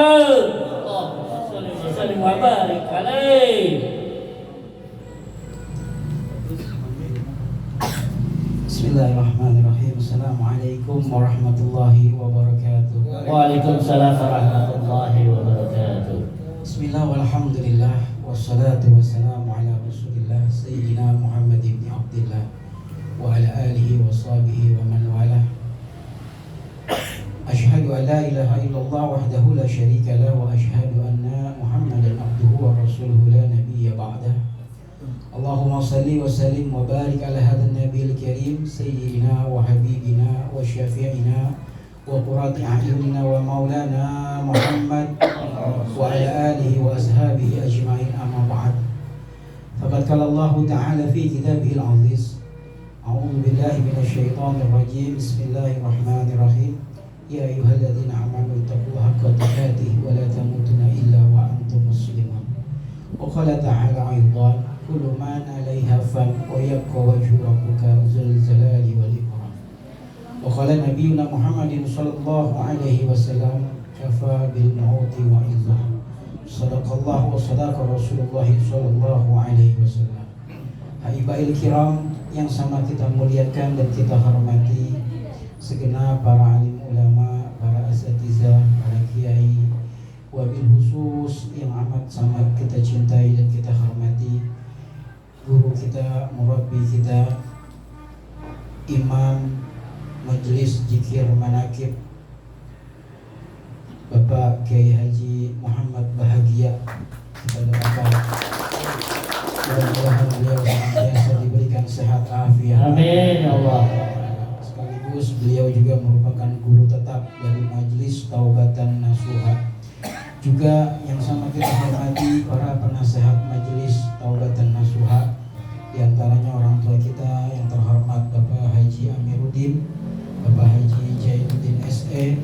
Muhammad. Allahumma shalli wa sallim wa barik alaihi. Bismillahirrahmanirrahim. Assalamualaikum warahmatullahi wabarakatuh. Waalaikumsalam warahmatullahi wabarakatuh. Bismillah walhamdulillah wassalatu wassalamu ala Rasulillah Sayyidina Muhammad ibn Abdillah wa ala alihi wa sahbihi wa man walah. Ashhadu an la ilaha illallah wahdahu la syarika lah wa ashhadu anna Muhammadan abduhu wa rasuluhu la nabiyya ba'dah. Allahumma salli wa sallim wa barik ala hadha nabiyil karim sayyidina wa habibina wa syafi'ina wa qurrati a'yunina wa maulana Muhammad wa ala alihi wa ashabihi ajma'in, amma ba'd. Faqad qala Allah ta'ala fi kitabihil 'aziz, a'udzu billahi minasyaitonir rajim, bismillahirrahmanirrahim. Ya ayyuhalladzina amanu taqullaha haqqa tuqatih wa la tamutunna illa wa antum muslimun. Wa qala ta'ala aidan, kullu man 'alaiha fan wa yabqa wajhu rabbika dzul jalali wal ikram. Wa qala nabiyyuna Muhammadin sallallahu alaihi wasallam, kafa bil mauti wa idzah. Sadaqallahu wa sadaqa Rasulullah sallallahu alaihi wasallam. Haibail kiram yang sama kita muliakan dan kita hormati, segenap para alim ulama, para asatizah, para kiai, wabil khusus yang amat sangat kita cintai dan kita hormati, guru kita, murabbi kita, imam majelis zikir manakib Bapak Kiai Haji Muhammad Bahagia. Kita doakan mudah-mudahan beliau senantiasa diberikan sehat afiat. Amin ya Allah. Sekaligus beliau juga merupakan guru tetap dari Majelis Taubatan Nasuha. Juga yang sama kita hormati para penasehat Majelis Taubatan Nasuha, di antaranya orang tua kita yang terhormat Bapak Haji Amiruddin, Bapak Haji Jainuddin SE,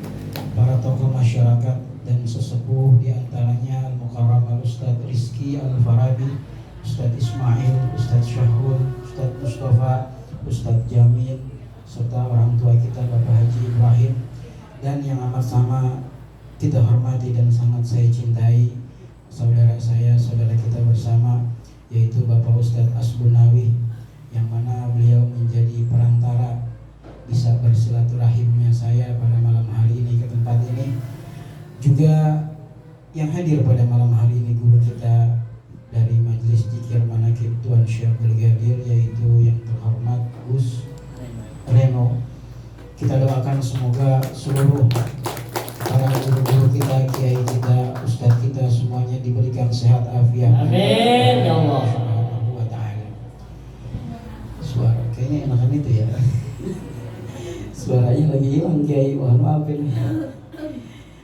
para tokoh masyarakat dan sesepuh, di antaranya Al-Mukarram Al-Ustadz Rizki Al-Farabi, Ustadz Ismail, Ustadz Syahrul, Ustadz Mustafa, Ustadz Jamil, serta orang tua kita Bapak Haji Ibrahim, dan yang amat sama kita hormati dan sangat saya cintai saudara saya, saudara kita bersama, yaitu Bapak Ustadz Asbunawi, yang mana beliau menjadi perantara bisa bersilaturahimnya saya pada malam hari ini ke tempat ini. Juga yang hadir pada malam hari ini guru kita dari Majelis Zikir Manakib Tuan Syekh Brigadir, yaitu yang terhormat Gus Reno. Kita doakan semoga seluruh para guru-guru kita, kiai kita, ustadz kita semuanya diberikan sehat afiat. Amin ya Allah. Subhanahu wa ta'ala. Suara kayaknya enakan itu ya. Suaranya lagi hilang kiai, mohon maaf ini.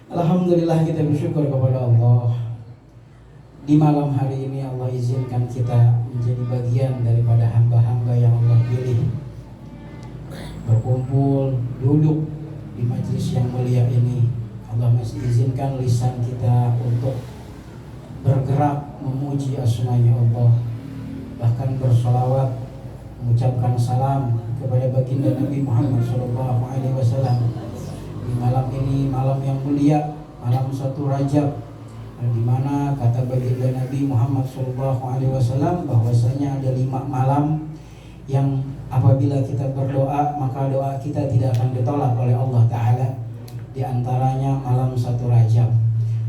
Alhamdulillah, kita bersyukur kepada Allah. Di malam hari ini Allah izinkan kita menjadi bagian daripada hamba-hamba yang Allah pilih, berkumpul, duduk di majelis yang mulia ini. Allah masih izinkan lisan kita untuk bergerak memuji asmanya Allah, bahkan bersolawat, mengucapkan salam kepada baginda Nabi Muhammad SAW. Di malam ini, malam yang mulia, malam 1 Rajab, di mana kata baginda Nabi Muhammad SAW bahwasanya ada 5 malam yang apabila kita berdoa maka doa kita tidak akan ditolak oleh Allah Ta'ala. Di antaranya malam 1 Rajab.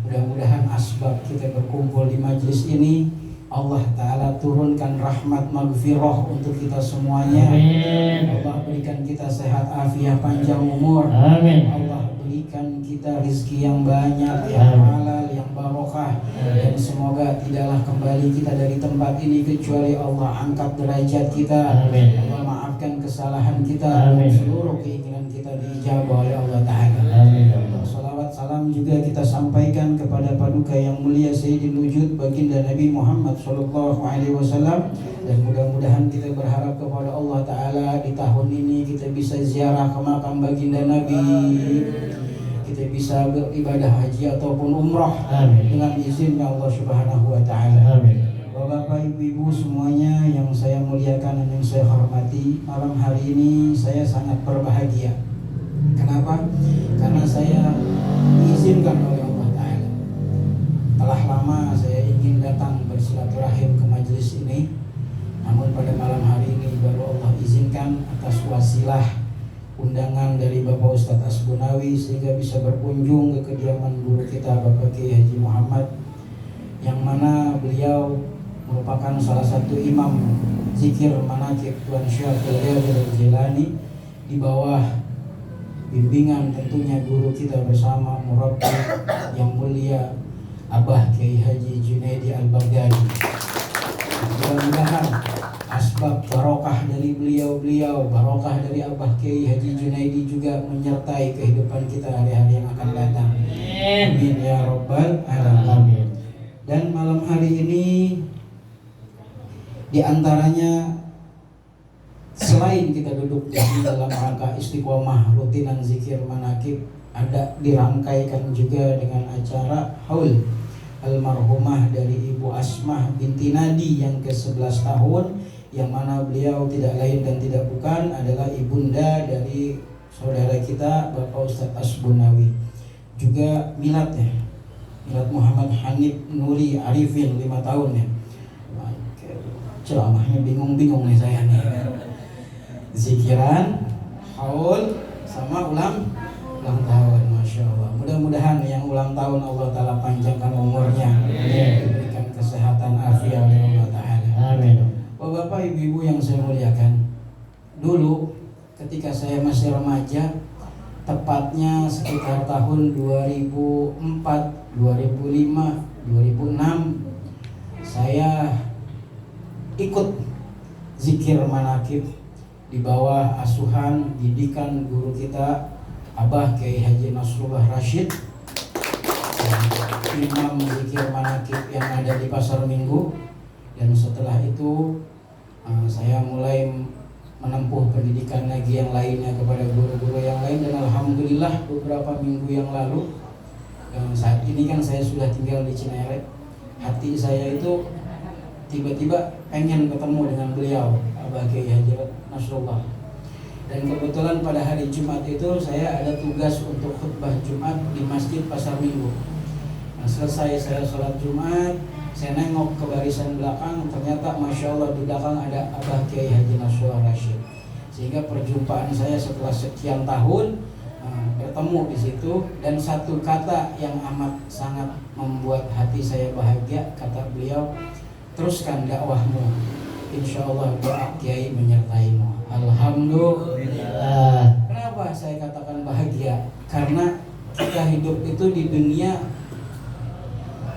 Mudah-mudahan asbab kita berkumpul di majelis ini, Allah Ta'ala turunkan rahmat maghfirah untuk kita semuanya. Amin. Allah berikan kita sehat afiat, panjang umur. Amin. Allah berikan kita rezeki yang banyak, yang halal, yang barokah. Dan semoga tidaklah kembali kita dari tempat ini kecuali Allah angkat derajat kita. Amin. Allah maafkan kesalahan kita. Amin. Dan seluruh keinginan kita diijabah oleh Allah Ta'ala. Amin ya Allah. Salawat salam juga kita sampaikan kepada paduka yang mulia Sayyidil Wujud baginda Nabi Muhammad sallallahu alaihi wasallam, dan mudah-mudahan kita berharap kepada Allah Ta'ala di tahun ini kita bisa ziarah ke makam baginda Nabi, kita bisa beribadah haji ataupun umrah. Amin. Dengan izinnya Allah Subhanahu wa Ta'ala. Amin. Bapak ibu semuanya yang saya muliakan dan yang saya hormati, malam hari ini saya sangat berbahagia. Kenapa? Karena saya diizinkan oleh Allah Ta'ala menyampaikan atas wasilah undangan dari Bapak Ustadz Asbunawi sehingga bisa berkunjung ke kediaman guru kita Bapak Kiai Haji Muhammad, yang mana beliau merupakan salah satu imam zikir manaqib Tuan Syekh Abdul Jilani di bawah bimbingan tentunya guru kita bersama murabbi yang mulia Abah Kiai Haji Junaidi Al-Baghdadi. Mudah-mudahan asbab barokah dari beliau-beliau, barokah dari Abah Kiai Haji Junaidi juga menyertai kehidupan kita hari-hari yang akan datang. Amin ya rabbal alamin. Dan malam hari ini di antaranya selain kita duduk di dalam rangka istiqomah rutinan zikir manaqib, ada dirangkaikan juga dengan acara haul almarhumah dari Ibu Asmah binti Nadi yang ke-11 tahun, yang mana beliau tidak lain dan tidak bukan adalah ibunda dari saudara kita Bapak Ustadz Asbunawi. Juga miladnya, milad Muhammad Hanif Nuri Arifin 5 tahun ya. Ceramahnya bingung-bingung nih saya nih. Zikiran, haul, sama ulang tahun, Masya Allah. Mudah-mudahan yang ulang tahun Allah Ta'ala panjangkan umurnya, diberikan kesehatan afiat oleh Allah Ta'ala. Amin. Bapak ibu-ibu yang saya muliakan, dulu ketika saya masih remaja, tepatnya sekitar tahun 2004, 2005, 2006, saya ikut zikir manaqib di bawah asuhan didikan guru kita Abah Kiai Haji Nasrullah Rashid, imam zikir manaqib yang ada di Pasar Minggu. Dan setelah itu saya mulai menempuh pendidikan lagi yang lainnya kepada guru-guru yang lain, dan alhamdulillah beberapa minggu yang lalu, saat ini kan saya sudah tinggal di Cinere, hati saya itu tiba-tiba pengen ketemu dengan beliau Abah Kiai Haji Nasrullah. Dan kebetulan pada hari Jumat itu saya ada tugas untuk khutbah Jumat di Masjid Pasar Minggu. Nah, selesai saya sholat Jumat, saya nengok ke barisan belakang, ternyata Masya Allah di belakang ada Abah Kiai Haji Nasrullah Rashid. Sehingga perjumpaan saya setelah sekian tahun bertemu di situ, dan satu kata yang amat sangat membuat hati saya bahagia, kata beliau, teruskan dakwahmu, insya Allah doa Kiai menyertaimu. Alhamdulillah. Kenapa saya katakan bahagia? Karena kita hidup itu di dunia,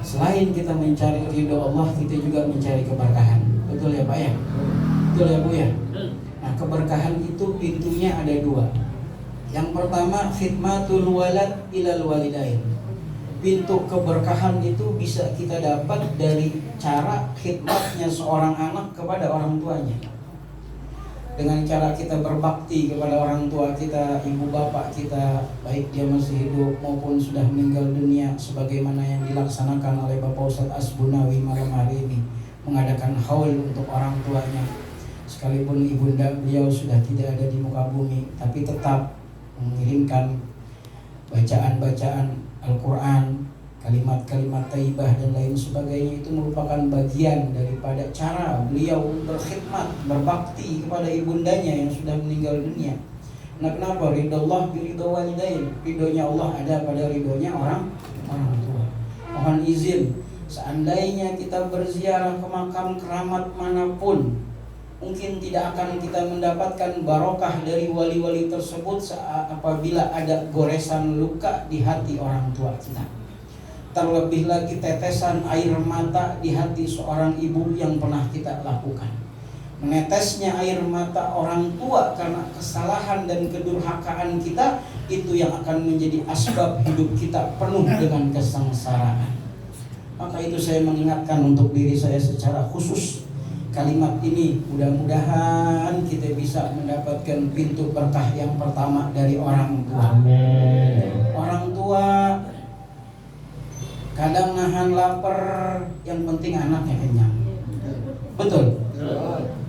selain kita mencari ridho Allah, kita juga mencari keberkahan. Betul ya Pak ya? Betul ya Bu ya? Nah, keberkahan itu pintunya ada dua. Yang pertama, khidmatul walad ilal walidain. Pintu keberkahan itu bisa kita dapat dari cara khidmatnya seorang anak kepada orang tuanya. Dengan cara kita berbakti kepada orang tua kita, ibu bapak kita, baik dia masih hidup maupun sudah meninggal dunia, sebagaimana yang dilaksanakan oleh Bapak Ustadz Asbunawi malam hari ini, mengadakan haul untuk orang tuanya. Sekalipun ibunda beliau sudah tidak ada di muka bumi, tapi tetap mengirimkan bacaan-bacaan Al-Quran, kalimat-kalimat thayyibah dan lain sebagainya. Itu merupakan bagian daripada cara beliau berkhidmat, berbakti kepada ibundanya yang sudah meninggal dunia. Nah, kenapa? Ridho Allah biridho walidain. Ridhonya Allah ada pada ridhonya orang tua. Mohon izin, seandainya kita berziarah ke makam keramat manapun, mungkin tidak akan kita mendapatkan barokah dari wali-wali tersebut apabila ada goresan luka di hati orang tua kita. Terlebih lagi tetesan air mata di hati seorang ibu yang pernah kita lakukan. Menetesnya air mata orang tua karena kesalahan dan kedurhakaan kita, itu yang akan menjadi asbab hidup kita penuh dengan kesengsaraan. Maka itu saya mengingatkan untuk diri saya secara khusus kalimat ini. Mudah-mudahan kita bisa mendapatkan pintu berkah yang pertama dari orang tua. Amin. Orang tua kadang nahan lapar, yang penting anaknya kenyang. Betul?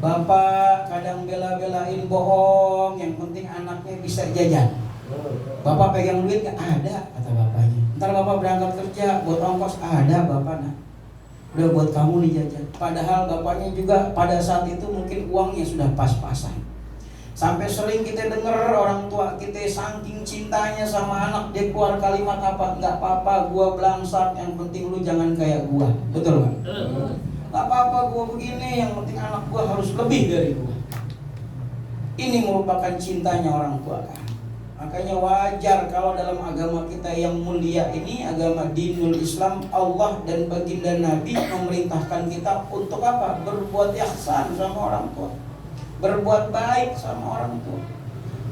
Bapak kadang bela-belain bohong, yang penting anaknya bisa jajan. Bapak pegang duit gak ada, kata bapaknya. Ntar bapak berangkat kerja, buat ongkos ada bapak, nah udah buat kamu nih jajan. Padahal bapaknya juga pada saat itu mungkin uangnya sudah pas-pasan. Sampai sering kita dengar orang tua kita saking cintanya sama anak, dia keluar kalimat apa? Nggak apa-apa gua belangsak, yang penting lu jangan kayak gua. Betul nggak? Nggak apa-apa gua begini, yang penting anak gua harus lebih dari gua. Ini merupakan cintanya orang tua kan. Makanya wajar kalau dalam agama kita yang mulia ini, agama dinul Islam, Allah dan baginda Nabi memerintahkan kita untuk apa? Berbuat ihsan sama orang tua, berbuat baik sama orang tua.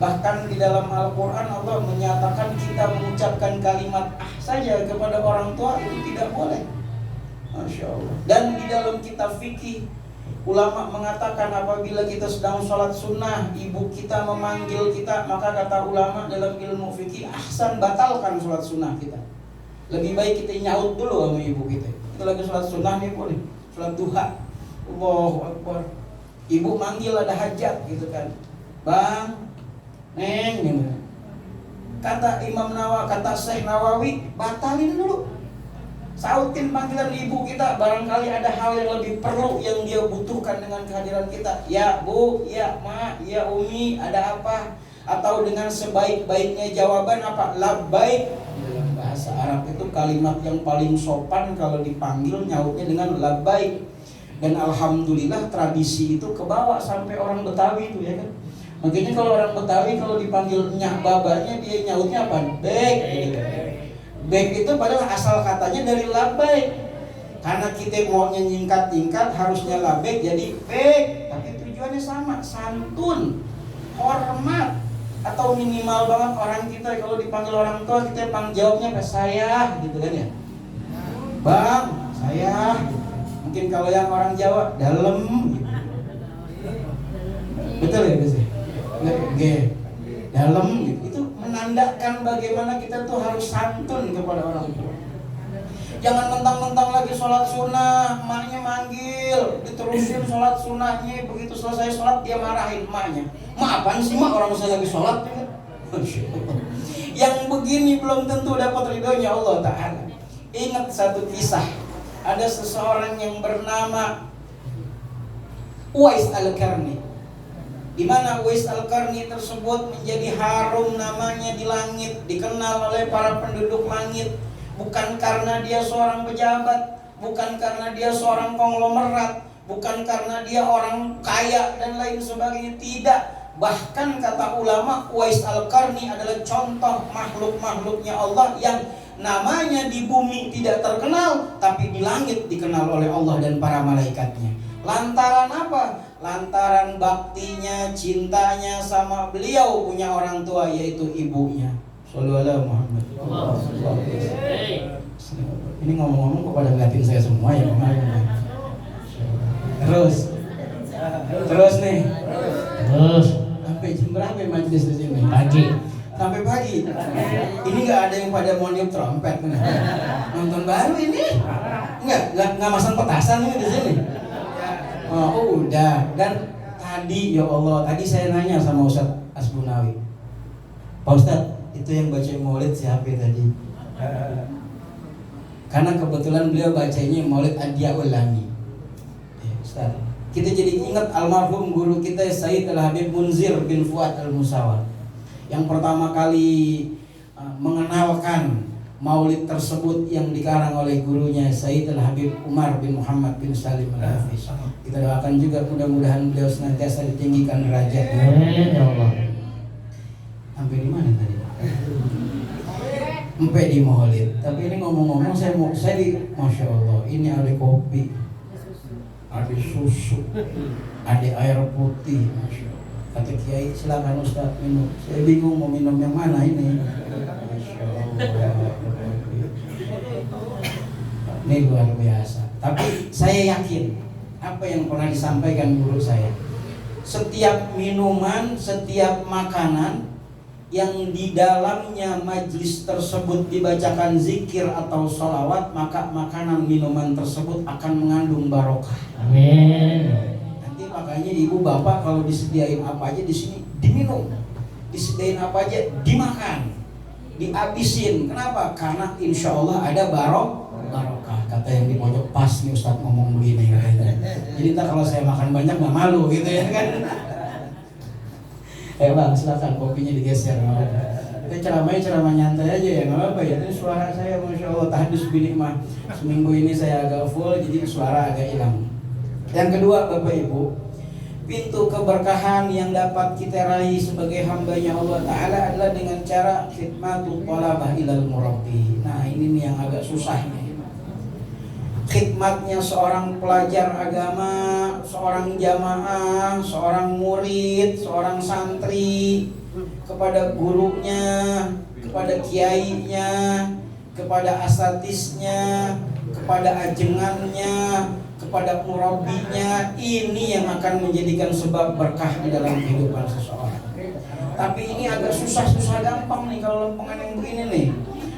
Bahkan di dalam Al-Quran Allah menyatakan kita mengucapkan kalimat saja kepada orang tua itu tidak boleh. Masya Allah. Dan di dalam kitab fikih ulama mengatakan apabila kita sedang sholat sunnah, ibu kita memanggil kita, maka kata ulama dalam ilmu fikih, ahsan, batalkan sholat sunnah kita. Lebih baik kita nyaut dulu sama ibu kita. Kita lagi sholat sunnah nih boleh, sholat duha, Allahu Akbar, ibu manggil ada hajat gitu kan, bang, neng gitu. Kata Imam Nawawi, kata Syekh Nawawi, batalin dulu. Sautin panggilan ibu kita, barangkali ada hal yang lebih perlu yang dia butuhkan dengan kehadiran kita. Ya bu, ya ma, ya umi, ada apa? Atau dengan sebaik-baiknya jawaban apa? Labbaik. Dalam bahasa Arab itu kalimat yang paling sopan kalau dipanggil nyautnya dengan labbaik. Dan alhamdulillah tradisi itu kebawa sampai orang Betawi itu ya kan. Makanya kalau orang Betawi kalau dipanggil nyak babanya dia nyautnya apa? Bek. Bek itu padahal asal katanya dari labbaik. Karena kita maunya nyingkat-nyingkat harusnya labbaik jadi bek. Tapi tujuannya sama, santun, hormat. Atau minimal banget orang kita kalau dipanggil orang tua kita jawabnya apa? Saya gitu kan ya. Bang, saya. Mungkin kalau yang orang Jawa dalam gitu. Betul ya guys? Nggak, dalam gitu. Itu menandakan bagaimana kita tuh harus santun kepada orang tua. Jangan mentang-mentang lagi sholat sunnah, emaknya manggil, diterusin sholat sunnahnya, begitu selesai sholat dia marahin emaknya. Ma apaan sih mak, orang saya lagi sholat ya? Yang begini belum tentu dapat ridhonya Allah Ta'ala. Ingat satu kisah, ada seseorang yang bernama Uwais Al-Qarni, di mana Uwais Al-Qarni tersebut menjadi harum namanya di langit, dikenal oleh para penduduk langit. Bukan karena dia seorang pejabat, bukan karena dia seorang konglomerat, bukan karena dia orang kaya dan lain sebagainya, tidak. Bahkan kata ulama, Uwais Al-Qarni adalah contoh makhluk-makhluknya Allah yang namanya di bumi tidak terkenal, tapi di langit dikenal oleh Allah dan para malaikatnya. Lantaran apa? Lantaran baktinya, cintanya sama beliau punya orang tua, yaitu ibunya. Shallallahu alaihi Muhammad. Ini ngomong-ngomong kok pada ngeliatin saya semua ya kemarin. Terus nih. Terus sampai jam berapa majelis di sini? Pagi. Sampai pagi. Ini nggak ada yang pada mau niup trompet nih. Nonton baru ini? Nggak masang petasan ini di sini. Oh udah. Dan tadi ya Allah, tadi saya nanya sama Ustadz Asbunawi, Pak Ustadz, itu yang baca maulid siapa tadi? Karena kebetulan beliau bacanya maulid Adiyaul Lami. Ustaz, kita jadi ingat almarhum guru kita Sayyid Al-Habib Munzir bin Fuad Al-Musawar, yang pertama kali mengenalkan maulid tersebut yang dikarang oleh gurunya Sayyid Al-Habib Umar bin Muhammad bin Salim Al-Hafiz. Kita doakan juga mudah-mudahan beliau senantiasa ditinggikan derajatnya. Amin ya Allah. Sampai di mana tadi? Sampai di maulid. Tapi ini ngomong-ngomong saya di Masya Allah, ini ada kopi, ada susu, ada air putih. Masya Allah. Kata Kiai, silakan Ustaz minum. Saya bingung mau minum yang mana ini. Masya Allah. Ini luar biasa. Tapi saya yakin apa yang pernah disampaikan guru saya, setiap minuman, setiap makanan yang di dalamnya majlis tersebut dibacakan zikir atau sholawat, maka makanan minuman tersebut akan mengandung barokah. Amin. Nanti makanya ibu bapak kalau disediain apa aja di sini diminum, disediain apa aja dimakan, dihabisin. Kenapa? Karena insya Allah ada barokah. Kata yang di pojok, pas nih Ustadz ngomong begini katanya. Jadi ntar kalau saya makan banyak nggak malu gitu ya kan. Bang, silakan kopinya digeser. Kita ceramah nyantai aja ya, nggak apa-apa ya. Ini suara saya masya Allah tahdus binikmah. Seminggu ini saya agak full, jadi suara agak hilang. Yang kedua Bapak Ibu, pintu keberkahan yang dapat kita raih sebagai hambanya Allah Ta'ala adalah dengan cara khidmatul talabah ilal murabbi. Nah ini nih yang agak susahnya. Khidmatnya seorang pelajar agama, seorang jamaah, seorang murid, seorang santri kepada gurunya, kepada kiainya, kepada asatisnya, kepada ajengannya, kepada murabbinya. Ini yang akan menjadikan sebab berkah di dalam kehidupan seseorang. Tapi ini agak susah gampang nih kalau lempengan yang begini nih.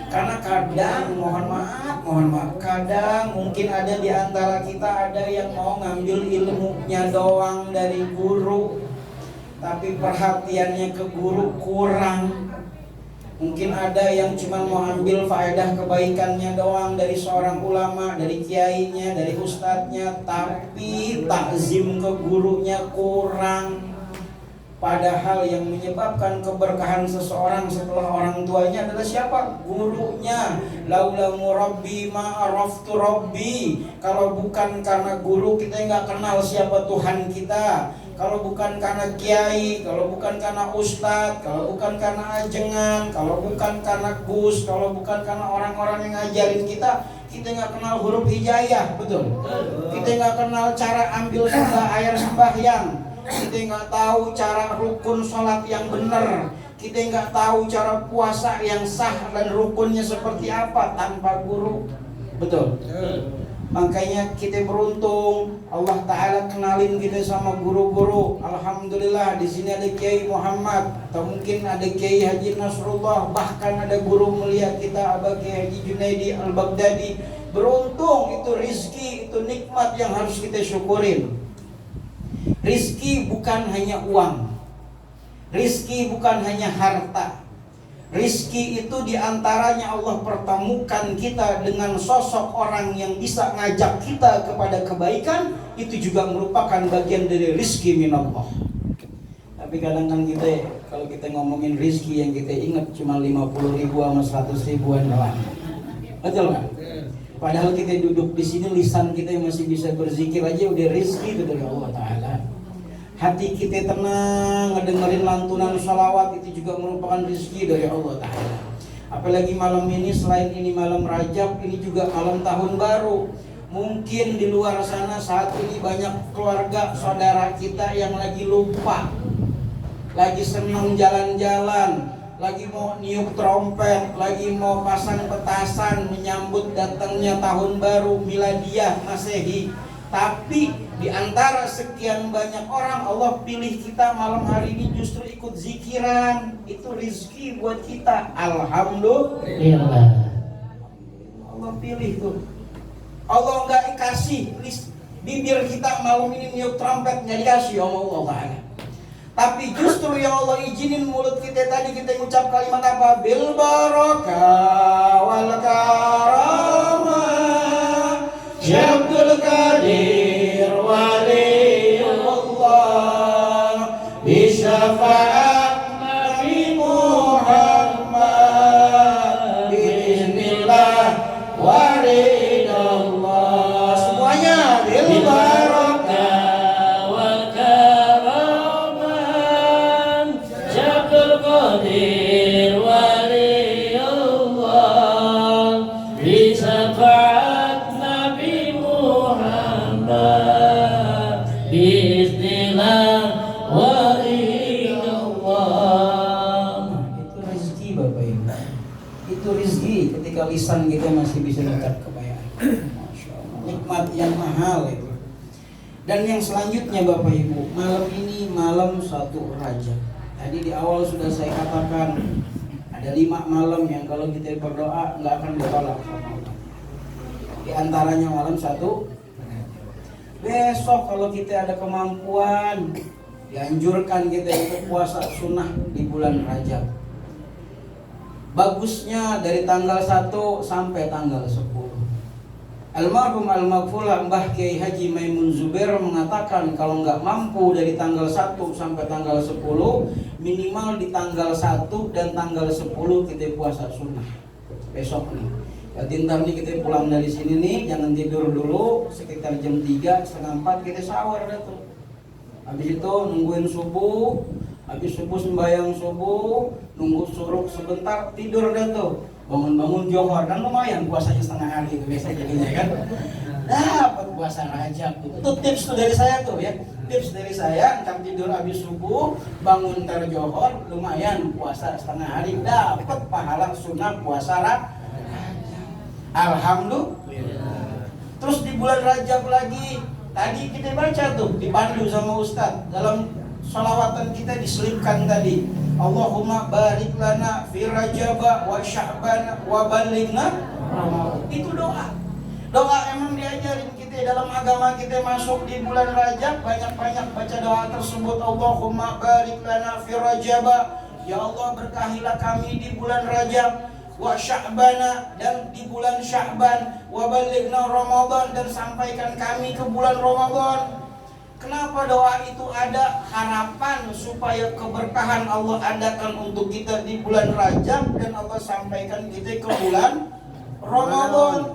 Karena kadang, mohon maaf, kadang mungkin ada di antara kita ada yang mau ngambil ilmunya doang dari guru, tapi perhatiannya ke guru kurang. Mungkin ada yang cuma mau ambil faedah kebaikannya doang dari seorang ulama, dari kiainya, dari ustadznya, tapi takzim ke gurunya kurang. Padahal yang menyebabkan keberkahan seseorang setelah orang tuanya adalah siapa? Gurunya. Laula murabbi ma araftu rabbi. Kalau bukan karena guru, kita nggak kenal siapa Tuhan kita. Kalau bukan karena kiai, kalau bukan karena ustadz, kalau bukan karena ajengan, kalau bukan karena gus, kalau bukan karena orang-orang yang ngajarin kita nggak kenal huruf hijaiyah, betul? Kita nggak kenal cara ambil air sembahyang, kita nggak tahu cara rukun sholat yang benar, kita nggak tahu cara puasa yang sah dan rukunnya seperti apa tanpa guru, betul? Makanya kita beruntung Allah Ta'ala kenalin kita sama guru-guru. Alhamdulillah di sini ada Kiai Muhammad, atau mungkin ada Kiai Haji Nasrullah, bahkan ada guru mulia kita Abah Kiai Haji Junaidi Al-Baghdadi. Beruntung, itu rizki, itu nikmat yang harus kita syukurin. Rizki bukan hanya uang, rizki bukan hanya harta. Rizki itu diantaranya Allah pertemukan kita dengan sosok orang yang bisa ngajak kita kepada kebaikan. Itu juga merupakan bagian dari rizki minallah. Tapi kadang-kadang kita, kalau kita ngomongin rizki yang kita ingat cuma 50 ribu sama 100 ribuan doang. Betul kan? Padahal kita duduk di sini, lisan kita masih bisa berzikir aja udah rizki itu dari Allah Ta'ala. Hati kita tenang, ngedengerin lantunan sholawat, itu juga merupakan rezeki dari Allah Ta'ala. Apalagi malam ini, selain ini malam Rajab, ini juga malam tahun baru. Mungkin di luar sana saat ini banyak keluarga saudara kita yang lagi lupa, lagi senang jalan-jalan, lagi mau niup trompet, lagi mau pasang petasan menyambut datangnya tahun baru miladiah Masehi. Tapi di antara sekian banyak orang, Allah pilih kita malam hari ini justru ikut zikiran. Itu rizki buat kita. Alhamdulillah. Allah pilih tuh. Allah nggak kasih bibir kita malam ini niup trompet, nggak dikasih sama Allah Ta'ala. Tapi justru yang Allah izinin mulut kita tadi kita ngucap kalimat apa? Bil barakah wal karamah Syabdul Qadir Waliullah Bisyafaat Nabi Muhammad Bismillah Waridallah. Semuanya bil barakah wal karamah Syabdul Qadir Waliullah Bisyafaat Bismillah Waridallah. Itu rezeki Bapak Ibu. Itu rezeki ketika lisan kita masih bisa mengucap kebaikan. Masya Allah. Nikmat yang mahal itu. Dan yang selanjutnya Bapak Ibu, malam ini malam 1 Rajab. Tadi di awal sudah saya katakan ada 5 malam yang kalau kita berdoa nggak akan ditolak sama Allah. Di antaranya malam 1. Besok kalau kita ada kemampuan, dianjurkan kita ikut puasa sunnah di bulan Rajab. Bagusnya dari tanggal 1 sampai tanggal 10. Almarhum Al-Maghfurlah Mbah Kiai Haji Maimun Zubair mengatakan kalau nggak mampu dari tanggal 1 sampai tanggal 10, minimal di tanggal 1 dan tanggal 10 kita puasa sunnah. Besok nih. Jadi ntar nih kita pulang dari sini nih, jangan tidur dulu, sekitar jam 3, setengah 4 kita sahur dah tuh. Habis itu nungguin subuh, habis subuh sembahyang subuh, nunggu suruk sebentar, tidur dah tuh. Bangun-bangun johor, kan lumayan puasanya setengah hari itu biasa jadinya kan. Dapat puasa Rajab itu tips tuh dari saya tuh ya. Tips dari saya, entar tidur habis subuh, bangun ntar johor, lumayan puasa setengah hari, dapat pahala sunnah puasa Rajab. Alhamdulillah. Terus di bulan Rajab lagi, tadi kita baca tuh, dipandu sama Ustadz dalam sholawatan kita diselipkan tadi, Allahumma barik lana fi Rajaba wa Sya'ban wa balighna Ramadan. Itu doa. Doa emang diajarin kita dalam agama kita masuk di bulan Rajab, banyak-banyak baca doa tersebut. Allahumma barik lana fi Rajaba, ya Allah berkahilah kami di bulan Rajab, wa Sya'bana, dan di bulan Sya'ban, wa balighna Ramadan, dan sampaikan kami ke bulan Ramadan. Kenapa doa itu ada? Harapan supaya keberkahan Allah adakan untuk kita di bulan Rajab dan Allah sampaikan kita ke bulan Ramadan.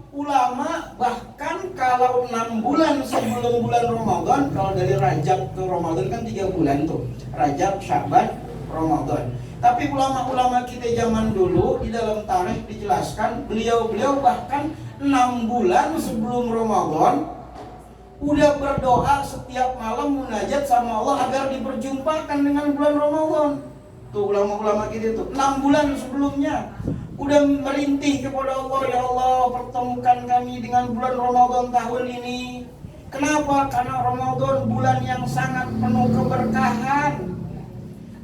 Ulama bahkan kalau 6 bulan sebelum bulan Ramadan, kalau dari Rajab ke Ramadan kan 3 bulan tuh, Rajab, Sya'ban, Ramadan. Tapi ulama-ulama kita zaman dulu di dalam tarikh dijelaskan, beliau-beliau bahkan 6 bulan sebelum Ramadan udah berdoa setiap malam munajat sama Allah agar diperjumpakan dengan bulan Ramadan. Tuh ulama-ulama kita tuh 6 bulan sebelumnya udah merintih kepada Allah, ya Allah pertemukan kami dengan bulan Ramadan tahun ini. Kenapa? Karena Ramadan bulan yang sangat penuh keberkahan.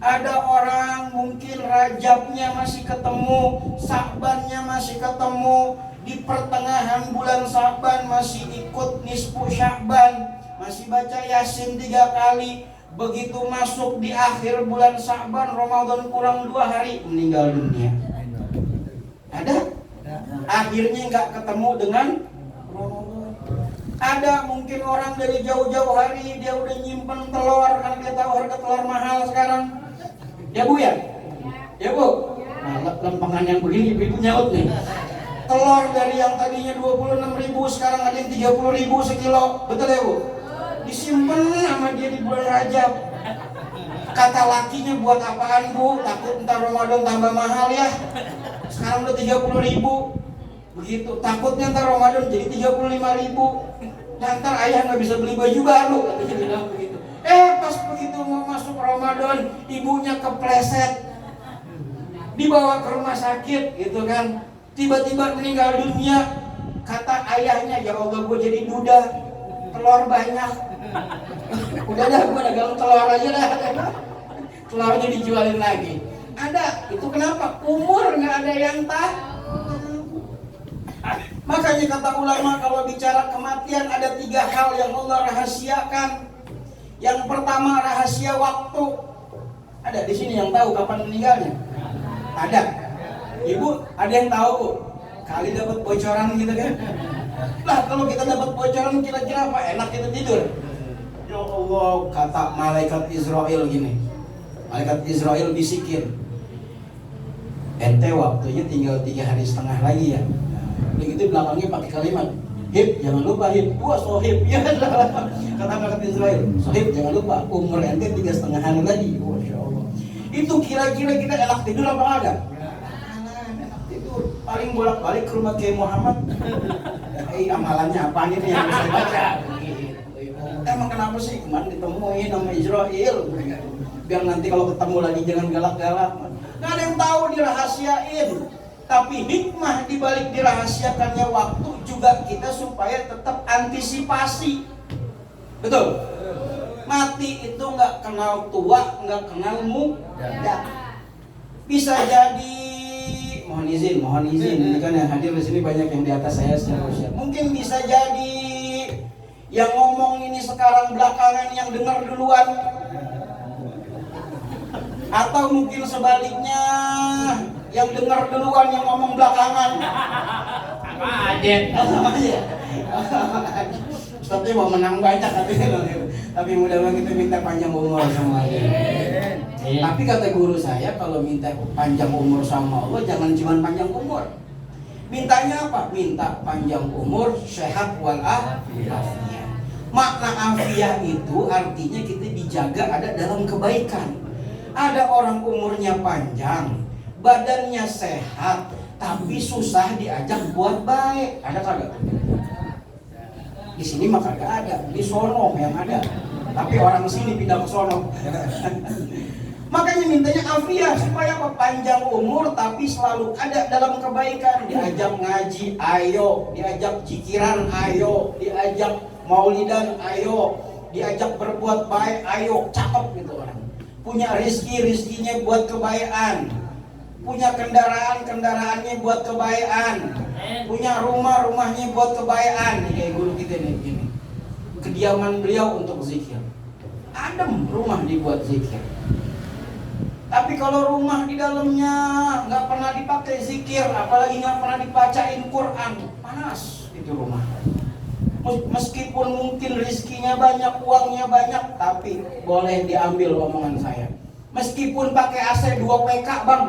Ada orang mungkin Rajabnya masih ketemu, Sya'bannya masih ketemu, di pertengahan bulan Sya'ban masih ikut nisfu Sya'ban, masih baca Yasin 3 kali. Begitu masuk di akhir bulan Sya'ban, Ramadan kurang 2 hari, meninggal dunia. Ada? Akhirnya nggak ketemu dengan Ramadan. Ada mungkin orang dari jauh-jauh hari dia udah nyimpen telur karena dia tahu harga telur mahal sekarang. Ya Bu ya? Ya Bu? Nah, lempengan yang begini ibu nyaut nih. Telur dari yang tadinya 26.000 sekarang ada yang 30.000 sekilo. Betul ya Bu? Disimpan sama dia di bulan Rajab. Kata lakinya, buat apaan Bu? Takut ntar Ramadan tambah mahal ya. Sekarang udah 30.000. Begitu, takutnya ntar Ramadan jadi 35.000. Dan ntar ayah nggak bisa beli baju baru. Katanya bilang begitu. Pas begitu mau masuk Ramadan, ibunya kepleset, dibawa ke rumah sakit gitu kan. Tiba-tiba meninggal dunia. Kata ayahnya, ya Allah gue jadi duda, telur banyak. Udah dah gue dagang telur aja dah. Telurnya dijualin lagi. Ada, itu kenapa? Umur nggak ada yang tahu. Makanya kata ulama kalau bicara kematian ada 3 hal yang Allah rahasiakan. Yang pertama rahasia waktu. Ada di sini yang tahu kapan meninggalnya? Ada. Ibu, ada yang tahu Bu? Kali dapat bocoran gitu kan? Lah kalau kita dapat bocoran kira-kira apa? Enak kita tidur. Ya Allah, kata malaikat Israel gini. Malaikat Israel bisikin, ente waktunya tinggal 3 hari setengah lagi ya. Begitu belakangnya pakai kalimat, Hib, jangan lupa Hib, gua sohib ya. Kata malaikat Israel, sohib jangan lupa umur ente 3,5 hari lagi. Masya Allah. Itu kira-kira kita enak tidur apa enggak? Enak tidur. Paling bolak-balik ke rumah Kiai Muhammad. Amalannya apa nih yang bisa baca? Emang kenapa sih kemarin ditemuin sama Israel? Biar nanti kalau ketemu lagi jangan galak-galak. Nggak ada yang tahu, dirahasiain. Tapi hikmah dibalik dirahasiakannya waktu juga kita supaya tetap antisipasi. Betul? Mati itu nggak kenal tua, nggak kenal muda. Bisa jadi, mohon izin, ini kan yang hadir di sini banyak yang di atas saya secara usia. Mungkin bisa jadi yang ngomong ini sekarang belakangan yang dengar duluan. Atau mungkin sebaliknya, yang dengar duluan yang ngomong belakangan. Adet. Sama aja. Tapi mau menang banyak tapi mudah-mudahan kita minta panjang umur sama Allah. Tapi kata guru saya kalau minta panjang umur sama Allah jangan cuma panjang umur. Mintanya apa? Minta panjang umur, sehat wal afiyah. Makna afiyah itu artinya kita dijaga ada dalam kebaikan. Ada orang umurnya panjang, badannya sehat, tapi susah diajak buat baik. Ada kagak? Di sini mah kagak ada, di sono yang ada. Tapi orang sini pindah ke sono. Makanya mintanya afiyah supaya apa? Panjang umur tapi selalu ada dalam kebaikan. Diajak ngaji, ayo. Diajak zikiran, ayo. Diajak maulidan, ayo. Diajak berbuat baik, ayo. Cakep gitu orang. Punya rizkinya buat kebaikan. Punya kendaraannya buat kebaikan. Punya rumahnya buat kebaikan. Ini kayak guru kita nih gini. Kediaman beliau untuk zikir. Adem rumah dibuat zikir. Tapi kalau rumah di dalamnya nggak pernah dipakai zikir, apalagi nggak pernah dibacain Quran, panas itu rumah. Meskipun mungkin rizkinya banyak, uangnya banyak, tapi boleh diambil omongan saya. Meskipun pakai AC 2 PK bang,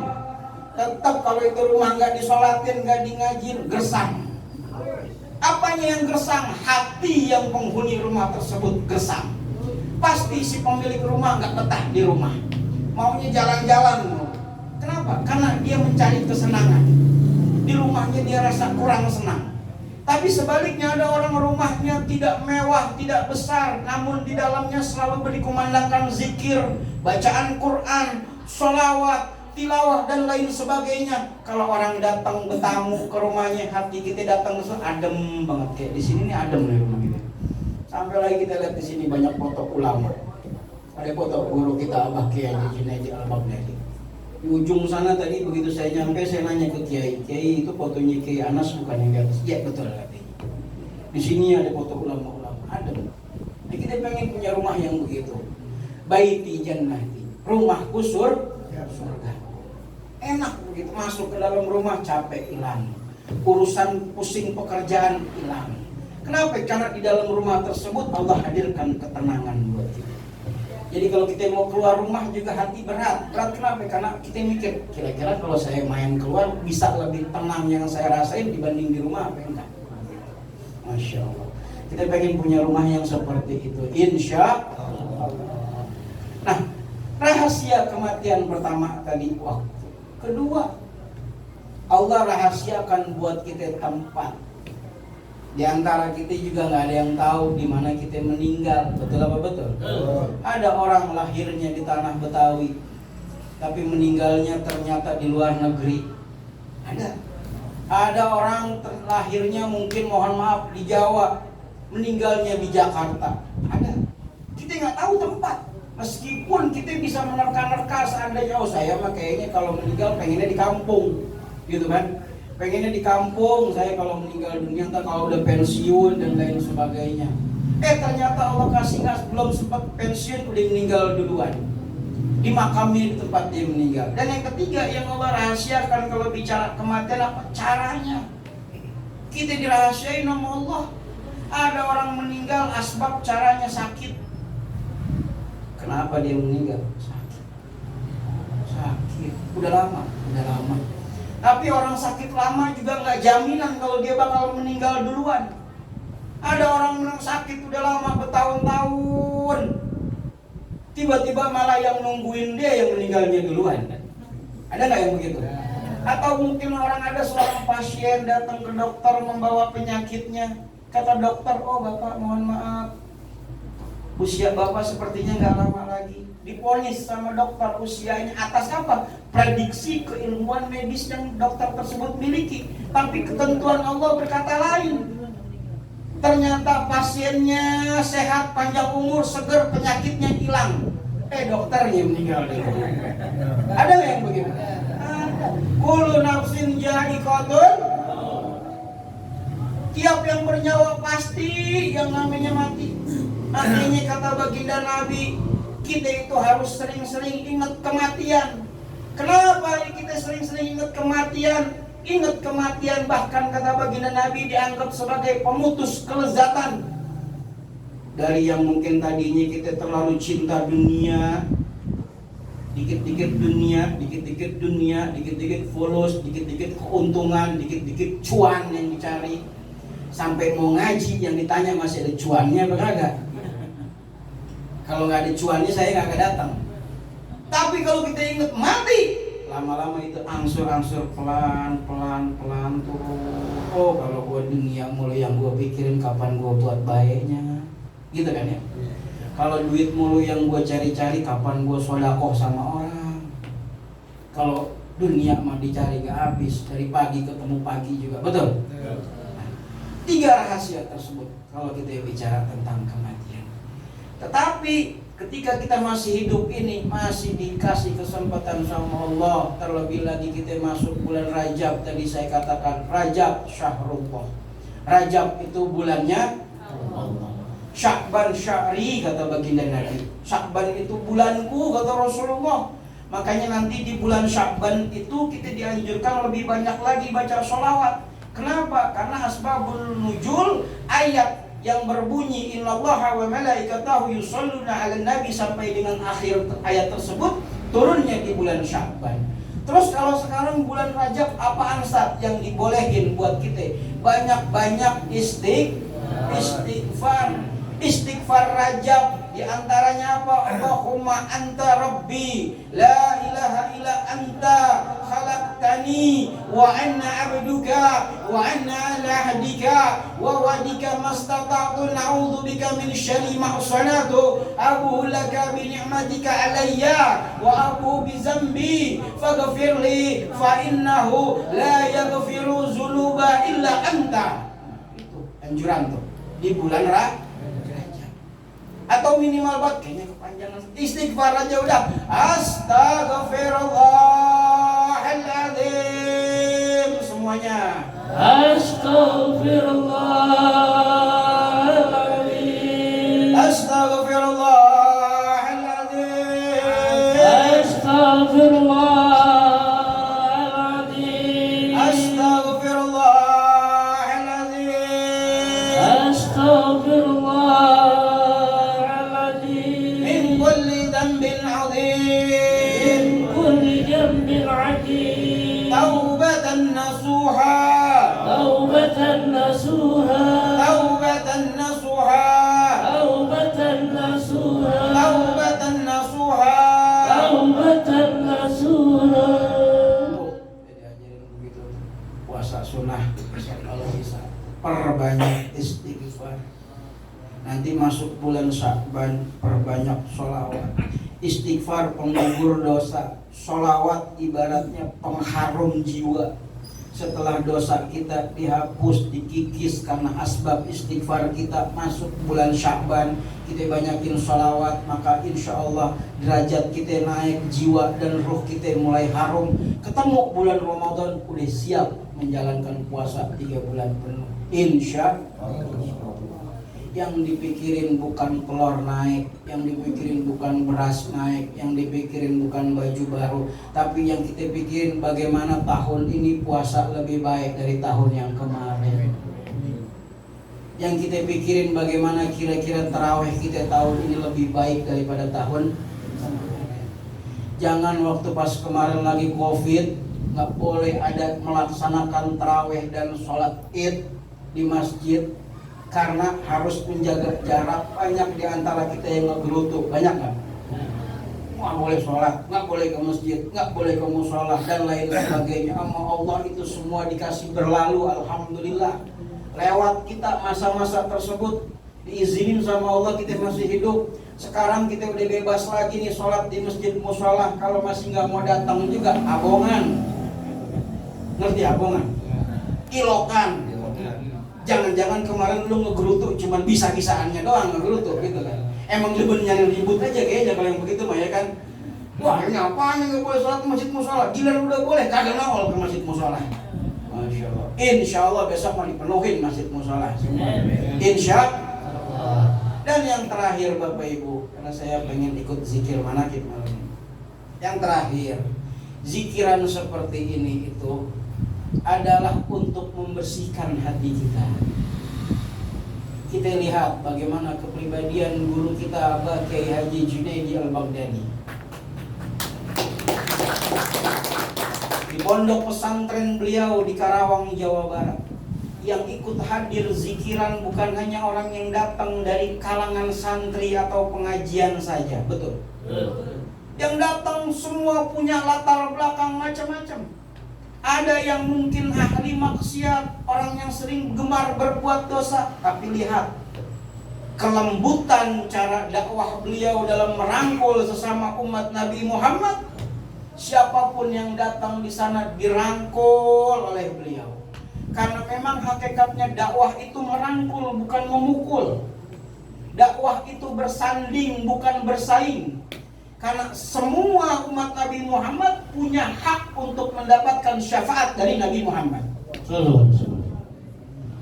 tetap kalau itu rumah nggak disolatin, nggak di ngajin, gersang. Apanya yang gersang? Hati yang penghuni rumah tersebut gersang. Pasti si pemilik rumah nggak betah di rumah. Maunya jalan-jalan. Kenapa? Karena dia mencari kesenangan. Di rumahnya dia rasa kurang senang. Tapi sebaliknya ada orang rumahnya tidak mewah, tidak besar, namun di dalamnya selalu berkumandangkan zikir, bacaan Quran, sholawat, tilawah dan lain sebagainya. Kalau orang datang bertamu ke rumahnya, hati kita datang ke sana adem banget. Kayak di sini nih adem nih rumah kita. Sampai lagi kita lihat di sini banyak foto ulama. Ada foto guru kita Abah Kiai Junaidi Al-Baghdadi. Di ujung sana tadi begitu saya nyampe, saya nanya ke Kiai itu fotonya Kiai Anas bukan yang di atas? Iya betul katanya. Di sini ada foto ulama-ulama, ada. Nah, kita pengen punya rumah yang begitu. Baiti jannati, rumahku surga. Enak begitu masuk ke dalam rumah, capek hilang. Urusan pusing pekerjaan hilang. Kenapa? Karena di dalam rumah tersebut Allah hadirkan ketenangan buat kita. Jadi kalau kita mau keluar rumah juga hati berat. Berat kenapa? Karena kita mikir, kira-kira kalau saya main keluar bisa lebih tenang yang saya rasain dibanding di rumah apa enggak? Masya Allah. Kita pengen punya rumah yang seperti itu, insya Allah. Nah, rahasia kematian pertama tadi waktu. Kedua, Allah rahasiakan buat kita tempat. Di antara kita juga nggak ada yang tahu di mana kita meninggal, betul apa betul? Ada orang lahirnya di tanah Betawi, tapi meninggalnya ternyata di luar negeri. Ada orang lahirnya mungkin mohon maaf di Jawa, meninggalnya di Jakarta. Ada. Kita nggak tahu tempat. Meskipun kita bisa menerka-nerka seandainya, oh saya mah kayaknya kalau meninggal pengennya di kampung, gitu kan? Pengennya di kampung, saya kalau meninggal dunia entah kalau udah pensiun dan lain sebagainya. Ternyata Allah kasih belum sempat pensiun udah meninggal duluan. Dimakami di tempat dia meninggal. Dan yang ketiga yang Allah rahasiakan kalau bicara kematian apa? Caranya. Kita dirahasiain sama Allah. Ada orang meninggal asbab caranya sakit. Kenapa dia meninggal? Sakit. Udah lama. Tapi orang sakit lama juga nggak jaminan kalau dia bakal meninggal duluan. Ada orang yang sakit udah lama bertahun-tahun, tiba-tiba malah yang nungguin dia yang meninggalnya duluan. Ada nggak yang begitu? Atau mungkin ada seorang pasien datang ke dokter membawa penyakitnya. Kata dokter, oh bapak mohon maaf, usia bapak sepertinya nggak lama lagi. Diponis sama dokter usianya atas apa? Prediksi keilmuan medis yang dokter tersebut miliki. Tapi ketentuan Allah berkata lain. Ternyata pasiennya sehat, panjang umur, seger, penyakitnya hilang. Dokternya meninggal dulu. Ada nggak yang begitu? Ada. Kullu nafsin ja'iqatul. Tiap yang bernyawa pasti yang namanya mati. Artinya kata baginda Nabi, kita itu harus sering-sering ingat kematian. Kenapa kita sering-sering ingat kematian? Ingat kematian, bahkan kata baginda Nabi dianggap sebagai pemutus kelezatan. Dari yang mungkin tadinya kita terlalu cinta dunia, dikit-dikit dunia, dikit-dikit dunia, dikit-dikit followers, dikit-dikit keuntungan, dikit-dikit cuan yang dicari. Sampai mau ngaji yang ditanya masih ada cuannya apa kagak? Kalau nggak ada cuannya saya nggak akan datang. Tapi kalau kita ingat mati, lama-lama itu angsur-angsur pelan turun. Oh, kalau gua dunia mulai yang gua pikirin kapan gua buat baiknya, gitu kan ya. Kalau duit mulu yang gua cari-cari kapan gua sodakoh sama orang. Kalau dunia mah dicari gak habis, dari pagi ketemu pagi juga, betul? Nah, 3 rahasia tersebut kalau kita bicara tentang kematian. Tetapi ketika kita masih hidup ini, masih dikasih kesempatan sama Allah, terlebih lagi kita masuk bulan Rajab. Tadi saya katakan Rajab Syahrullah. Rajab itu bulannya Allah. Sya'ban sya'ri kata baginda Nabi. Sya'ban itu bulanku kata Rasulullah. Makanya nanti di bulan Sya'ban itu kita dianjurkan lebih banyak lagi baca sholawat. Kenapa? Karena asbabul nuzul, ayat yang berbunyi innallaha wa malaikatahu yusholluna 'alan nabi sampai dengan akhir ayat tersebut turunnya di bulan Sya'ban. Terus kalau sekarang bulan Rajab, apaan Ustaz yang dibolehin buat kita? Banyak-banyak istighfar. Istighfar Rajab diantaranya apa? Allahumma anta rabbi la ilaha illa anta khalaqtani wa anna abduka wa anna ala ahdika wa wadika mastata'tu na'udzu bika min syarri ma sanatu abu laka bi ni'matika alayya wa abu bi zambi faghfirli fa innahu la yaghfiru dzunuba illa anta. Itu anjuran tuh di bulan Rajab. Atau minimal buat kayaknya kepanjangan istighfar aja udah astaghfirullahaladzim semuanya. Astaghfirullahaladzim. Astaghfirullahaladzim. Astaghfirullahaladzim. Astaghfirullahaladzim. Astaghfirullah. Taubatan nasuha. Taubatan nasuha. Taubatan nasuha. Taubatan nasuha. Taubatan nasuha. Taubatan nasuha. Jadi ajarin begitu. Puasa sunnah kalau bisa perbanyak istighfar. Nanti masuk bulan Sya'ban, perbanyak sholawat. Istighfar penggugur dosa, sholawat ibaratnya pengharum jiwa. Setelah dosa kita dihapus, dikikis karena asbab istighfar kita, masuk bulan Sya'ban, kita banyakin sholawat, maka insya Allah derajat kita naik, jiwa dan ruh kita mulai harum. Ketemu bulan Ramadan, udah siap menjalankan puasa 3 bulan penuh, insya Allah. Yang dipikirin bukan telur naik, yang dipikirin bukan beras naik, yang dipikirin bukan baju baru, tapi yang kita pikirin bagaimana tahun ini puasa lebih baik dari tahun yang kemarin. Yang kita pikirin bagaimana kira-kira tarawih kita tahun ini lebih baik daripada tahun kemarin. Jangan waktu pas kemarin lagi Covid nggak boleh ada melaksanakan tarawih dan sholat id di masjid, karena harus menjaga jarak. Banyak di antara kita yang ngegerutu, banyak nggak? Nggak boleh sholat, nggak boleh ke masjid, nggak boleh ke musola dan lain sebagainya. Sama Allah itu semua dikasih berlalu, alhamdulillah. Lewat kita masa-masa tersebut, diizinin sama Allah kita masih hidup. Sekarang kita udah bebas lagi nih sholat di masjid musola. Kalau masih nggak mau datang juga abongan. Ngerti abongan? Ilokan. Jangan-jangan kemarin lu ngegerutu cuman bisa-bisaannya doang ngegerutu gitu kan. Emang lu bener nyari ribut aja kayaknya kalau yang begitu mah ya kan. Wah ini apaan yang gak boleh sholat ke masjid musola? Gila udah boleh, kagak nongol ke masjid musola. Masya Allah. Insya Allah besok mau dipenuhin masjid musola semua. Insya Allah. Dan yang terakhir Bapak Ibu, karena saya pengen ikut zikir manakib malam ini. Yang terakhir, zikiran seperti ini itu adalah untuk membersihkan hati kita. Kita lihat bagaimana kepribadian guru kita Kiai Haji Junaidi Al-Baghdadi. Di pondok pesantren beliau di Karawang, Jawa Barat, yang ikut hadir zikiran bukan hanya orang yang datang dari kalangan santri atau pengajian saja, betul? Yang datang semua punya latar belakang macam-macam. Ada yang mungkin ahli maksiat, orang yang sering gemar berbuat dosa, tapi lihat kelembutan cara dakwah beliau dalam merangkul sesama umat Nabi Muhammad. Siapapun yang datang di sana dirangkul oleh beliau. Karena memang hakikatnya dakwah itu merangkul, bukan memukul. Dakwah itu bersanding, bukan bersaing. Karena semua umat Nabi Muhammad punya hak untuk mendapatkan syafaat dari Nabi Muhammad.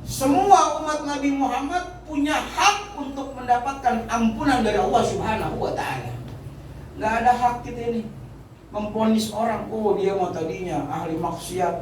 Semua umat Nabi Muhammad punya hak untuk mendapatkan ampunan dari Allah Subhanahu wa Ta'ala. Gak ada hak kita ini memponis orang, oh dia mau tadinya ahli maksiat,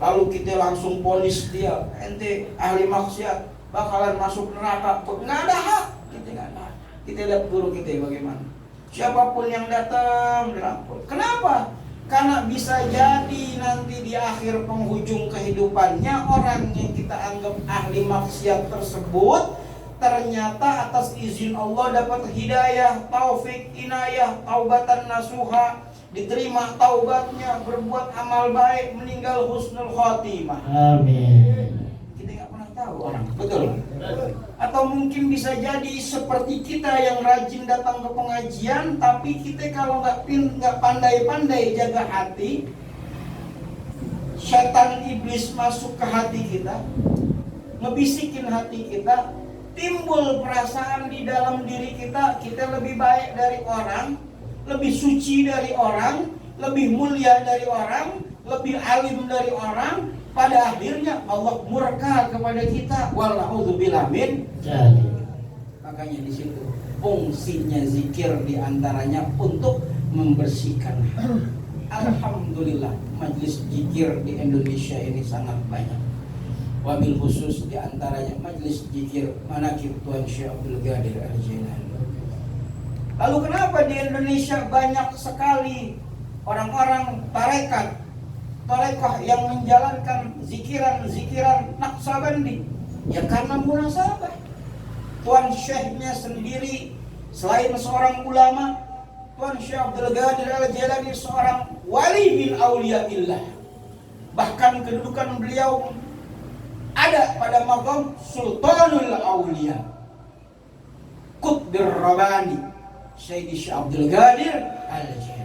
lalu kita langsung ponis dia, ente ahli maksiat bakalan masuk neraka. Gak ada hak, kita gak ada hak. Kita lihat guru kita bagaimana. Siapapun yang datang dirangkul. Kenapa? Karena bisa jadi nanti di akhir penghujung kehidupannya orang yang kita anggap ahli maksiat tersebut ternyata atas izin Allah dapat hidayah, taufik, inayah, taubatan nasuha, diterima taubatnya, berbuat amal baik, meninggal husnul khotimah. Amin. Kita nggak pernah tahu orang, betul? Atau mungkin bisa jadi seperti kita yang rajin datang ke pengajian, tapi kita kalau nggak pandai-pandai jaga hati, setan iblis masuk ke hati kita, ngebisikin hati kita, timbul perasaan di dalam diri kita, kita lebih baik dari orang, lebih suci dari orang, lebih mulia dari orang, lebih alim dari orang. Pada akhirnya Allah murka kepada kita. Wala'udzubillah min dzalik. Makanya di situ fungsinya zikir diantaranya untuk membersihkan hati. Alhamdulillah majelis zikir di Indonesia ini sangat banyak. Wabil khusus diantaranya majelis zikir Manaqib Tuan Syekh Abdul Qadir Al-Jailani. Lalu kenapa di Indonesia banyak sekali orang-orang tarekat yang menjalankan zikiran Naqsabandi? Ya karena munasabah. Tuan Syekhnya sendiri selain seorang ulama, Tuan Syekh Abdul Qadir Al-Jailani seorang wali min auliyaillah. Bahkan kedudukan beliau ada pada maqam Sultanul Auliya, Qutbir Rabbani, Syekh Abdul Qadir Al-Jailani.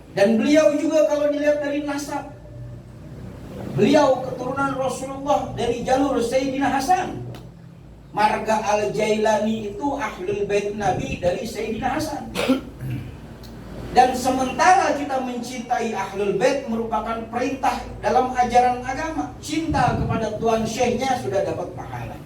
Dan beliau juga kalau dilihat dari nasab, beliau keturunan Rasulullah dari jalur Sayyidina Hasan. Marga Al-Jailani itu ahlul bait Nabi dari Sayyidina Hasan. Dan sementara kita mencintai ahlul bait merupakan perintah dalam ajaran agama, cinta kepada Tuan Syekhnya sudah dapat pahala.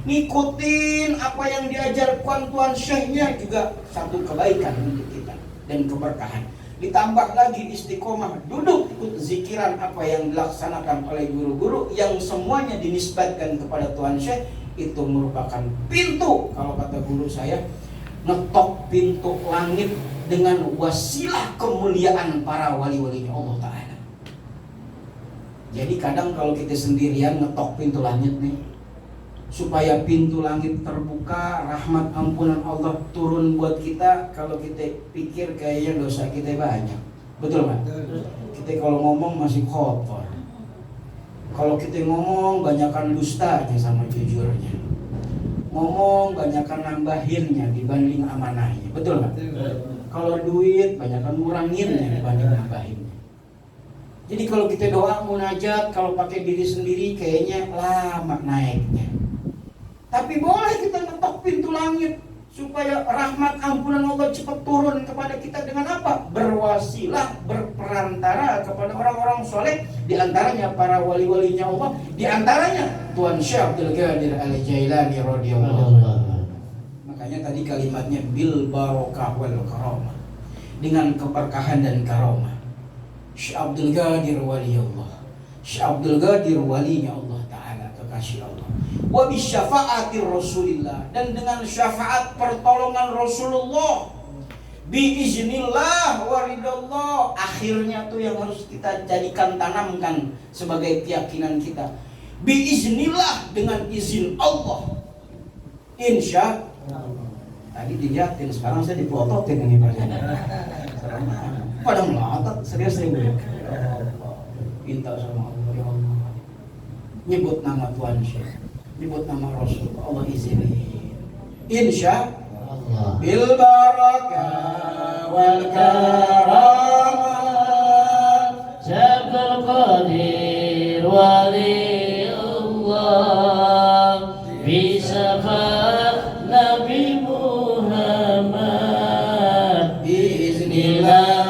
Ngikutin apa yang diajarkan Tuan Syekhnya juga satu kebaikan untuk kita dan keberkahan. Ditambah lagi istiqomah duduk ikut zikiran apa yang dilaksanakan oleh guru-guru yang semuanya dinisbatkan kepada Tuan Syekh, itu merupakan pintu, kalau kata guru saya, ngetok pintu langit dengan wasilah kemuliaan para wali-walinya Allah Ta'ala. Jadi kadang kalau kita sendirian ngetok pintu langit nih, supaya pintu langit terbuka, rahmat ampunan Allah turun buat kita, kalau kita pikir kayaknya dosa kita banyak. Betul Pak? Kita kalau ngomong masih kotor. Kalau kita ngomong banyakan dustanya sama jujurnya. Ngomong banyakan nambahinnya dibanding amanahnya. Betul Pak? Kalau duit banyakan nguranginnya dibanding nambahinnya. Jadi kalau kita doa munajat, kalau pakai diri sendiri kayaknya lama naiknya. Tapi boleh kita ngetok pintu langit supaya rahmat ampunan Allah cepat turun kepada kita dengan apa? Berwasilah, berperantara kepada orang-orang soleh, diantaranya para wali-walinya Allah, diantaranya Tuan Syekh Abdul Qadir Al-Jailani radhiyallahu anhu. Makanya tadi kalimatnya bil barokah wal karamah, dengan keberkahan dan karamah. Syekh Abdul Qadir wali Allah. Syekh Abdul Qadir walinya Allah Ta'ala, kekasih Allah. Wa bisyafa'atir Rasulillah, dan dengan syafaat pertolongan Rasulullah. Biiznillah wa ridallah. Akhirnya tuh yang harus kita jadikan, tanamkan sebagai keyakinan kita. Biiznillah, dengan izin Allah. Insya Allah. Tadi dilihatin, sekarang saya dipelototin ini Pak. Pada melotot, serius nih Bu. Minta sama Allah, ya Allah. Nyebut nama Tuhan Syekh, nyebut nama Rasul, Allah izinin. Insya Allah. Bil barakah wal karamah Syekh Qadir wali Allah, bisyafaat Nabi Muhammad, biiznillah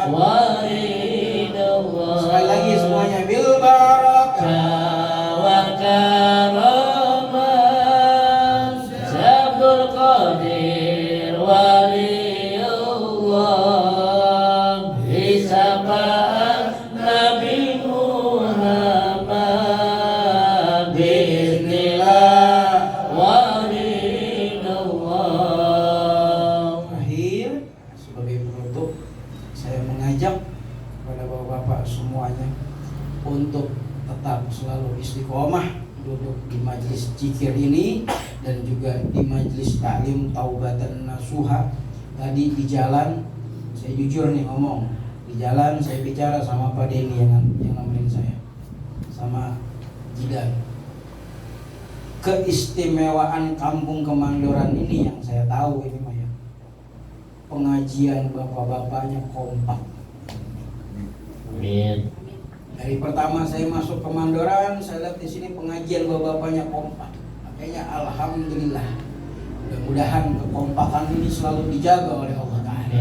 wa ridallah. Sekali lagi semuanya, bil barakah wal karamah Syekh Qadir wali Allah, bisyafaat Nabi Muhammad, biiznillah wa ridallah. Akhir, sebagai penutup, saya mengajak kepada bapak-bapak semuanya untuk tetap selalu istiqomah duduk di majelis zikir ini dan juga di majelis taklim taubatan nasuha. Tadi di jalan, saya jujur nih ngomong, di jalan saya bicara sama Pak Denny yang nemenin saya, sama Jidan. Keistimewaan Kampung Kemandoran ini yang saya tahu ini mah ya, pengajian bapak-bapaknya kompak. Amin. Dari pertama saya masuk ke Mandoran, saya lihat di sini pengajian bapak-bapaknya kompak. Makanya alhamdulillah. Mudah-mudahan kekompakan ini selalu dijaga oleh Allah Ta'ala.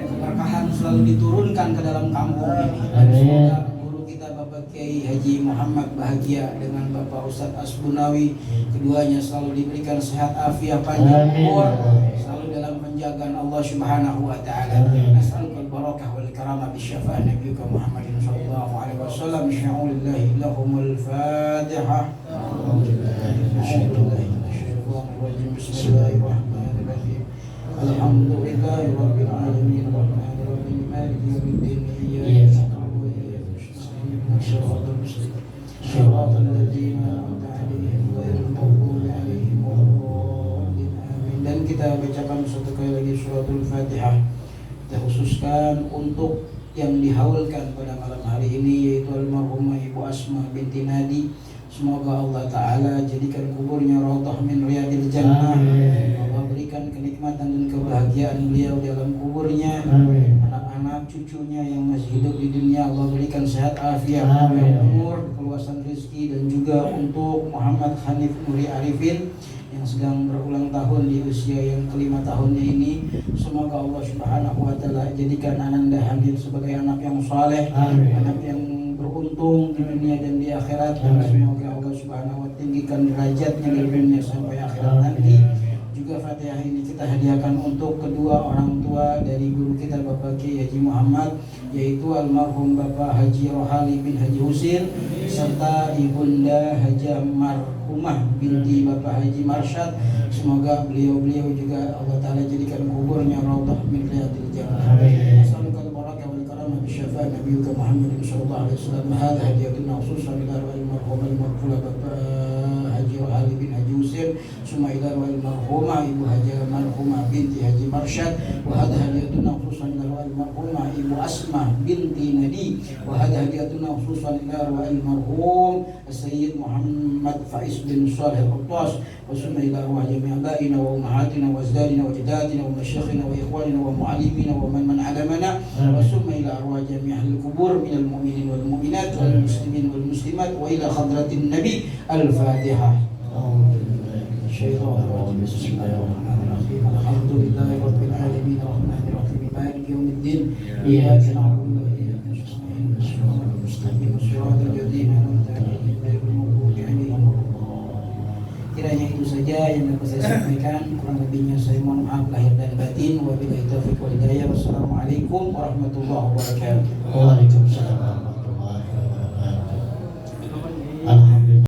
Keberkahan selalu diturunkan ke dalam kampung ini. Dan semoga guru kita Bapak Kiai Haji Muhammad bahagia dengan Bapak Ustadz Asbunawi. Keduanya selalu diberikan sehat afiat panjang umur, selalu dalam penjagaan Allah Subhanahu wa Ta'ala. Nas'alukal barakah wal karamah bi syafa'ati nabiyika Muhammadin sallallahu alaihi wasallam. Sya'ulillahi lahumul Fatihah. Bismillahirrahmanirrahim. Alhamdulillahi rabbil alamin, arrahmanir rahim, maliki yaumiddin. Iyyaka na'budu wa iyyaka nasta'in. Shiratal mustaqim, shiratal ladzina an'amta 'alaihim ghairil maghdubi 'alaihim waladdallin. Amin. Dan kita bacakan satu kali lagi suratul Fatihah. Kita khususkan untuk yang dihaulkan pada malam hari ini, yaitu almarhumah Ibu Asma binti Nadi. Semoga Allah Ta'ala jadikan kuburnya raudhah min riyadil jannah. Allah berikan kenikmatan dan kebahagiaan beliau dalam kuburnya. Anak-anak cucunya yang masih hidup di dunia, Allah berikan sehat afiat, umur, keluasan rezeki. Dan juga untuk Muhammad Hanif Nuri Arifin yang sedang berulang tahun di usia yang ke-5 tahunnya ini, semoga Allah Subhanahu wa Ta'ala jadikan Ananda Hanif sebagai anak yang saleh, anak yang beruntung di dunia dan di akhirat. Dan semoga Allah Subhanahu wa Ta'ala tinggikan derajatnya dari dunia sampai akhirat nanti. Juga Fatihah ini kita hadiahkan untuk kedua orang tua dari guru kita Bapak Kiai Haji Muhammad, yaitu almarhum Bapak Haji Rohali bin Haji Husin serta Ibunda Haja Marhumah binti Bapak Haji Marsyad. Semoga beliau-beliau juga Allah Ta'ala jadikan kuburnya raudhah min riyadil jannah. As'alukal barakah wal karamah bi syafa'ati nabiyika Muhammadin sallallahu alaihi wasallam. Hadza hadiyatuna khususan ila almarhum al-marhum Bapak Haji Rohali bin Haji Husin, summa ila almarhumah Ibu Haja Marhumah binti Haji Marsyad, wa hadza hadiyatuna khususan ila almarhumah Ibu Asma binti Nadi, wa hadza hadiyatuna khususan ila almarhum Sayyid Muhammad Faiz bin Shalih Al-Quttas, wa summa ila arwah jami' abaina wa ummahatina wa ajdadina wa jaddatina wa masyayikhina wa ikhwanina wa muallimina wa man alamana, wa summa ila arwah jami' ahli kubur minal mu'minin wal mu'minat wal muslimin wal muslimat wa ila hadratin nabi. Al-Fatihah. Bismillahirrahmanirrahim. Alhamdulillahi rabbil alamin, arrahmanir rahim, maliki yaumiddin. Iyyaka na'budu wa iyyaka nasta'in. Shiratal mustaqim, shiratal ladzina an'amta 'alaihim ghairil maghdubi 'alaihim waladdallin. Kiranya itu saja yang dapat saya sampaikan, kurang lebihnya saya mohon maaf lahir dan batin. Wabillahi taufiq wal hidayah. Wassalamualaikum warahmatullahi wabarakatuh. Waalaikumsalam.